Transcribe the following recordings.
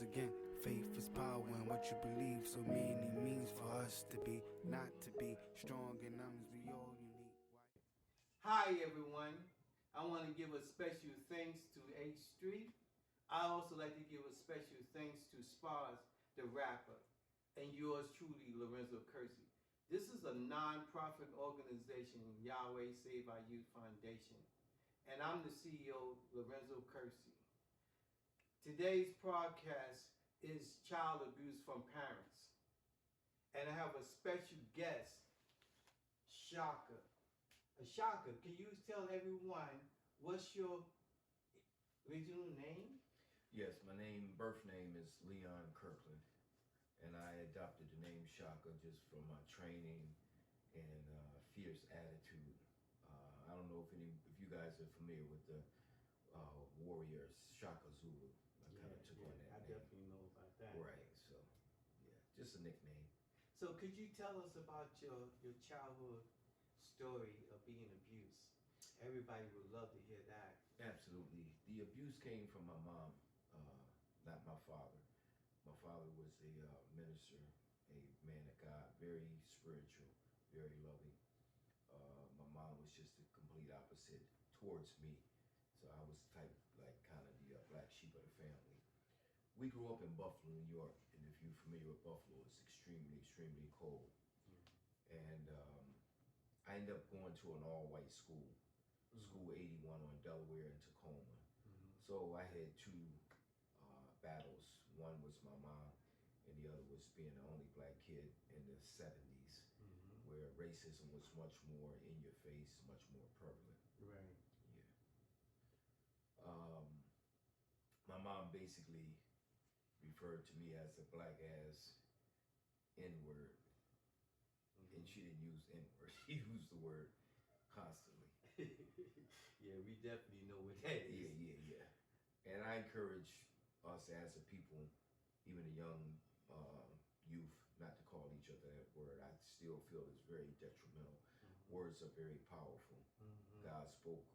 again. Faith is power in what you believe. So many means for us to be, not to be strong in numbers. We all unique. Hi everyone. I want to give a special thanks to H Street. I also like to give a special thanks to Spars, the rapper, and yours truly, Lorenzo Kersey. This is a non-profit organization, Yahwehsoyfoundation, and I'm the CEO, Lorenzo Kersey. Today's podcast is child abuse from parents, and I have a special guest, Shaka. Shaka, can you tell everyone what's your original name? Yes, my birth name is Leon Kirkland, and I adopted the name Shaka just from my training and fierce attitude. I don't know if you guys are familiar with the warriors, Shaka Zulu. I kind of took on that I name. definitely know about that. Right, so yeah, just a nickname. So could you tell us about your childhood story of being abused? Everybody would love to hear that. Absolutely. The abuse came from my mom, not my father. My father was a minister, a man of God, very spiritual, very loving. My mom was just the complete opposite towards me. So I was type like kind of the black sheep of the family. We grew up in Buffalo, New York, and if you're familiar with Buffalo, it's extremely, extremely cold. And I ended up going to an all-white school, School 81 on Delaware and Tacoma. So I had two battles. One was my mom, and the other was being the only black kid in the 70s, where racism was much more in your face, much more prevalent. Right. Yeah. My mom basically referred to me as a black ass N-word. And she didn't use N-word. She used the word constantly. Yeah, we definitely know what that is. Yeah. And I encourage us as a people, even the young youth, not to call each other that word. I still feel it's very detrimental. Words are very powerful. God spoke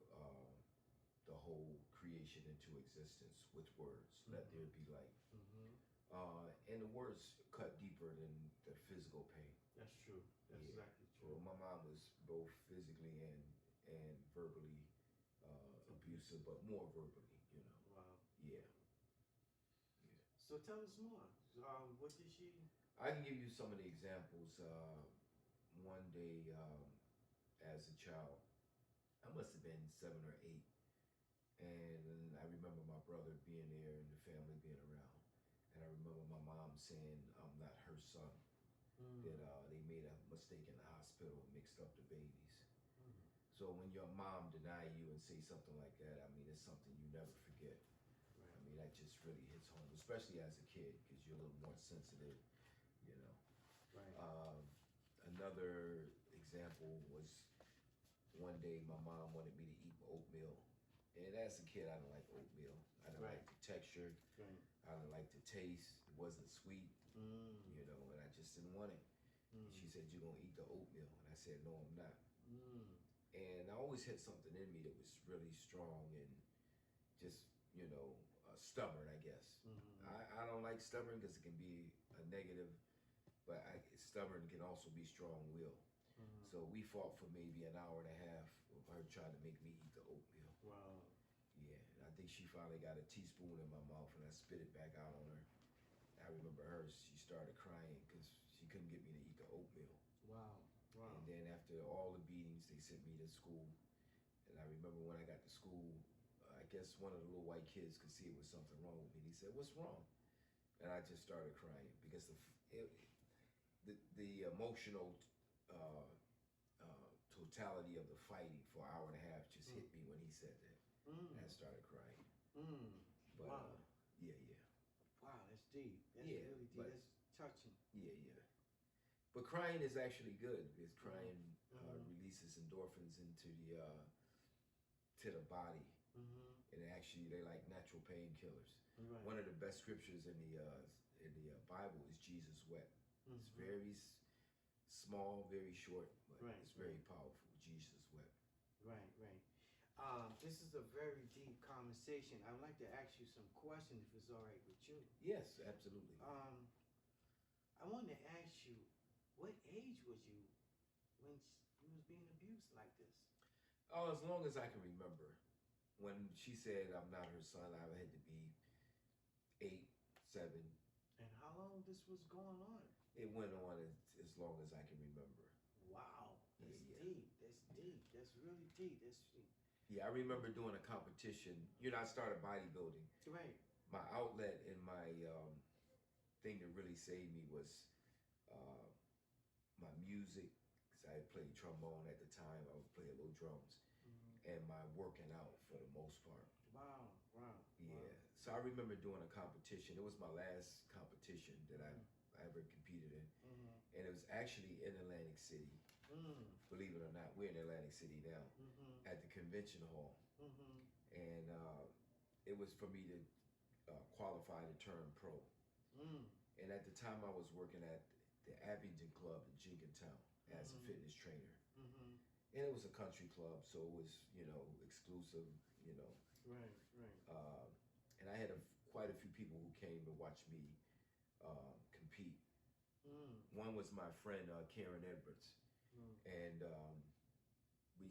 the whole creation into existence with words. Let there be light. And the words cut deeper than the physical pain. That's true. That's exactly true. Well, my mom was both physically and verbally abusive, but more verbally, you know. Wow. Yeah. So tell us more. What did she? I can give you some of the examples. One day, as a child, I must have been 7 or 8, and I remember my brother being there and the family being around. And I remember my mom saying, I'm not her son. That they made a mistake in the hospital and mixed up the babies. So when your mom deny you and say something like that, I mean, it's something you never forget. Right. I mean, that just really hits home, especially as a kid, because you're a little more sensitive, you know. Right. Another example was one day my mom wanted me to eat oatmeal. And as a kid, I didn't like oatmeal. I didn't like the texture. I didn't like the taste. It wasn't sweet, you know, and I just didn't want it. And she said, you're gonna eat the oatmeal. And I said, no, I'm not. And I always had something in me that was really strong and just, you know, stubborn, I guess. I don't like stubborn because it can be a negative, but stubborn can also be strong-willed. So we fought for maybe an hour and a half of her trying to make me eat the oatmeal. Wow. Yeah, and I think she finally got a teaspoon in my mouth and I spit it back out on her. I remember her, she started crying because she couldn't get me to eat the oatmeal. Wow. Wow. And then after all the beatings, they sent me to school. And I remember when I got to school, I guess one of the little white kids could see it was something wrong with me. He said, what's wrong? And I just started crying because the emotional totality of the fighting for an hour and a half just hit me when he said that. And I started crying. But, wow. Yeah. Wow, that's deep. That's really deep. That's touching. Yeah. But crying is actually good because crying releases endorphins into the body. And actually, they're like natural painkillers. Right. One of the best scriptures in the Bible is Jesus wept. It's very small, very short, but it's very powerful. Jesus wept. Right. This is a very deep conversation. I'd like to ask you some questions if it's all right with you. Yes, absolutely. I wanted to ask you, what age was you when you was being abused like this? Oh, as long as I can remember. When she said I'm not her son, I had to be 8, 7. And how long this was going on? It went on as long as I can remember. Wow, that's Yeah. deep. That's deep. That's really deep. That's Yeah, I remember doing a competition. You know, I started bodybuilding. right. My outlet and my thing that really saved me was my music, because I played trombone at the time. I would play a little drums, and my working out for the most part. Wow, wow. Yeah. Wow. So I remember doing a competition. It was my last competition that I ever competed in, and it was actually in Atlantic City. Believe it or not, we're in Atlantic City now at the convention hall, and it was for me to qualify to turn pro. And at the time, I was working at the Abington Club in Jenkintown as a fitness trainer, and it was a country club, so it was exclusive, Right, right. and I had quite a few people who came to watch me compete. One was my friend Karen Edwards, and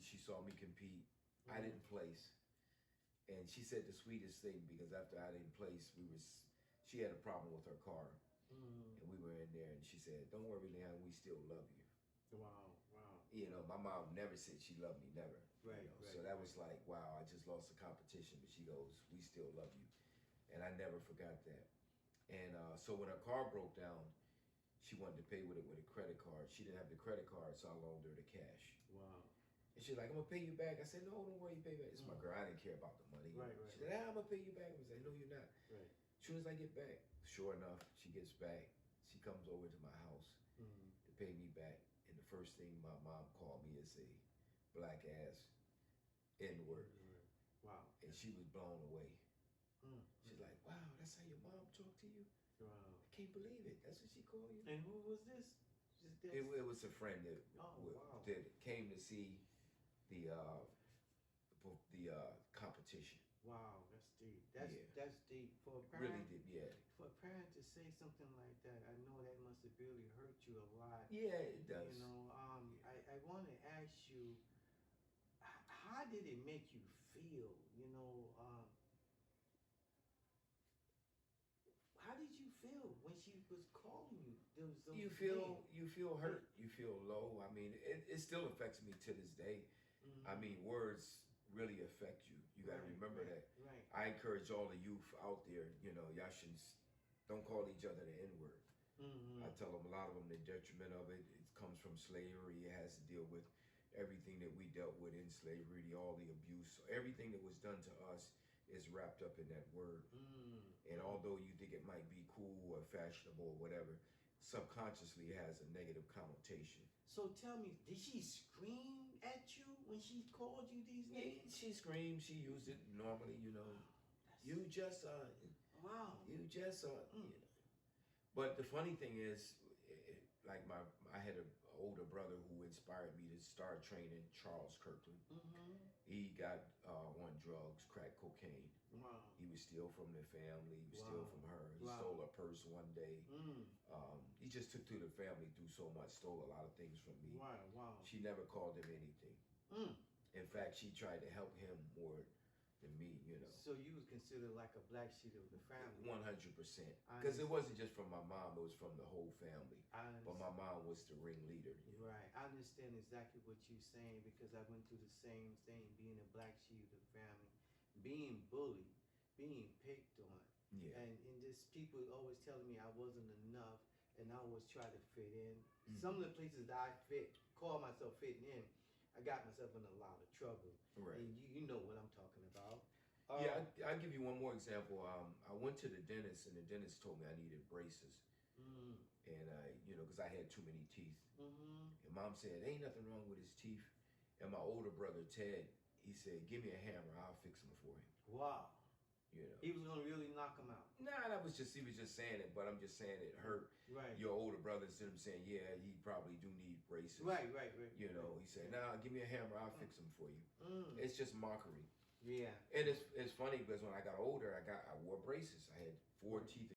she saw me compete. I didn't place, and she said the sweetest thing, because after I didn't place, she had a problem with her car, and we were in there, and she said, "Don't worry, Leon, we still love you." Wow, wow. My mom never said she loved me, never. Right, So that was like, wow, I just lost the competition, but she goes, "We still love you," and I never forgot that. And so when her car broke down, she wanted to pay with a credit card. She didn't have the credit card, so I loaned her the cash. Wow. And she's like, "I'm gonna pay you back." I said, "No, don't worry, you pay back." It's my girl. I didn't care about the money. Right, She said, "I'm gonna pay you back." I was like, "No, you're not." Right. As soon as I get back, sure enough, she gets back. She comes over to my house to pay me back. And the first thing my mom called me is a black ass N-word. Wow. And she was blown away. She's like, "Wow, that's how your mom talked to you? Wow. I can't believe it. That's what she called you?" And who was this? It was a friend that wow. that came to see the competition. Wow, that's deep. That's deep. For a Really parent, did, yeah. For a parent to say something like that, I know that must have really hurt you a lot. Yeah, it does. I want to ask you, how did it make you feel? How did you feel when she was calling you? You feel hurt. You feel low. I mean, it still affects me to this day. I mean, words really affect you. You got to remember that. Right. I encourage all the youth out there, y'all shouldn't, don't call each other the N-word. I tell them, a lot of them, the detriment of it comes from slavery. It has to deal with everything that we dealt with in slavery, all the abuse, everything that was done to us is wrapped up in that word. And although you think it might be cool or fashionable or whatever, subconsciously it has a negative connotation. So tell me, did she scream at you when she called you these names? Yeah, she screamed. She used it normally, You just wow. You just But the funny thing is, I had an older brother who inspired me to start training, Charles Kirkland. He got on drugs, crack cocaine. Wow. He would steal from the family. He would steal from her. He stole a purse one day. He just took to the family through so much, stole a lot of things from me. Wow. She never called him anything. In fact, she tried to help him more than me, So you was considered like a black sheep of the family. 100%. Because it wasn't just from my mom, it was from the whole family. But my mom was the ringleader. Right. I understand exactly what you're saying, because I went through the same thing, being a black sheep of the family, being bullied, being picked on. Yeah. And just people always telling me I wasn't enough, and I always try to fit in. Some of the places that I call myself fitting in, I got myself in a lot of trouble. Right. And you know what I'm talking about. Yeah, I'll give you one more example. I went to the dentist, and the dentist told me I needed braces. And because I had too many teeth. And mom said, "Ain't nothing wrong with his teeth." And my older brother, Ted, he said, "Give me a hammer, I'll fix them for him." Wow. You know. He was gonna really knock him out. Nah, he was just saying it, but I'm just saying it hurt Right. your older brother instead of saying, yeah, he probably do need braces. Right. You know, he said, nah, give me a hammer, I'll fix them for you. It's just mockery. Yeah. And it's funny because when I got older, I wore braces. I had 4 teeth